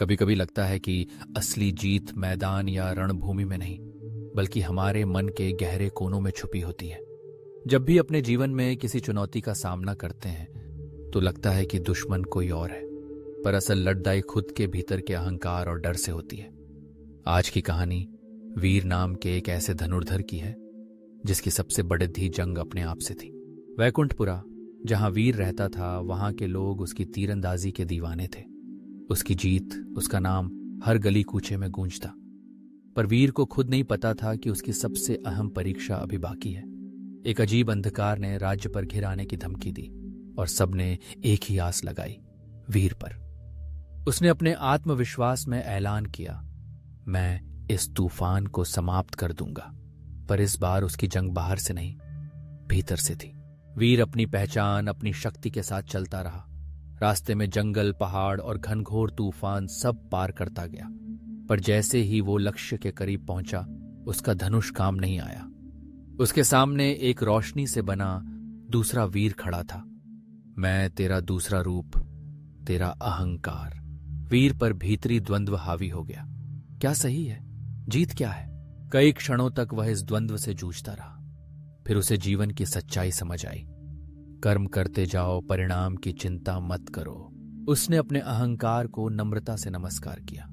कभी कभी लगता है कि असली जीत मैदान या रणभूमि में नहीं, बल्कि हमारे मन के गहरे कोनों में छुपी होती है। जब भी अपने जीवन में किसी चुनौती का सामना करते हैं तो लगता है कि दुश्मन कोई और है, पर असल लड़ाई खुद के भीतर के अहंकार और डर से होती है। आज की कहानी वीर नाम के एक ऐसे धनुर्धर की है जिसकी सबसे बड़ी जंग अपने आप से थी। वैकुंठपुरा, जहां वीर रहता था, वहां के लोग उसकी तीरंदाजी के दीवाने थे। उसकी जीत, उसका नाम हर गली कूचे में गूंजता। पर वीर को खुद नहीं पता था कि उसकी सबसे अहम परीक्षा अभी बाकी है। एक अजीब अंधकार ने राज्य पर घिर आने की धमकी दी और सबने एक ही आस लगाई, वीर पर। उसने अपने आत्मविश्वास में ऐलान किया, मैं इस तूफान को समाप्त कर दूंगा। पर इस बार उसकी जंग बाहर से नहीं, भीतर से थी। वीर अपनी पहचान, अपनी शक्ति के साथ चलता रहा। रास्ते में जंगल, पहाड़ और घनघोर तूफान सब पार करता गया। पर जैसे ही वो लक्ष्य के करीब पहुंचा, उसका धनुष काम नहीं आया। उसके सामने एक रोशनी से बना दूसरा वीर खड़ा था। मैं तेरा दूसरा रूप, तेरा अहंकार। वीर पर भीतरी द्वंद्व हावी हो गया। क्या सही है, जीत क्या है? कई क्षणों तक वह इस द्वंद्व से जूझता रहा। फिर उसे जीवन की सच्चाई समझ आई। कर्म करते जाओ, परिणाम की चिंता मत करो। उसने अपने अहंकार को नम्रता से नमस्कार किया।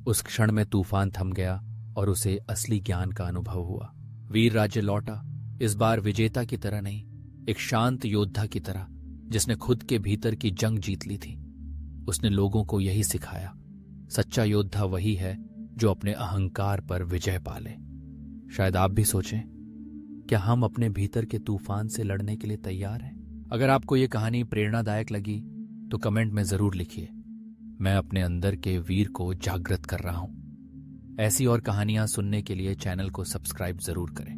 उस क्षण में तूफान थम गया और उसे असली ज्ञान का अनुभव हुआ। वीर राज्य लौटा, इस बार विजेता की तरह नहीं, एक शांत योद्धा की तरह जिसने खुद के भीतर की जंग जीत ली थी। उसने लोगों को यही सिखाया, सच्चा योद्धा वही है जो अपने अहंकार पर विजय पाले। शायद आप भी सोचें, क्या हम अपने भीतर के तूफान से लड़ने के लिए तैयार हैं? अगर आपको ये कहानी प्रेरणादायक लगी तो कमेंट में जरूर लिखिए। मैं अपने अंदर के वीर को जागृत कर रहा हूं। ऐसी और कहानियां सुनने के लिए चैनल को सब्सक्राइब जरूर करें।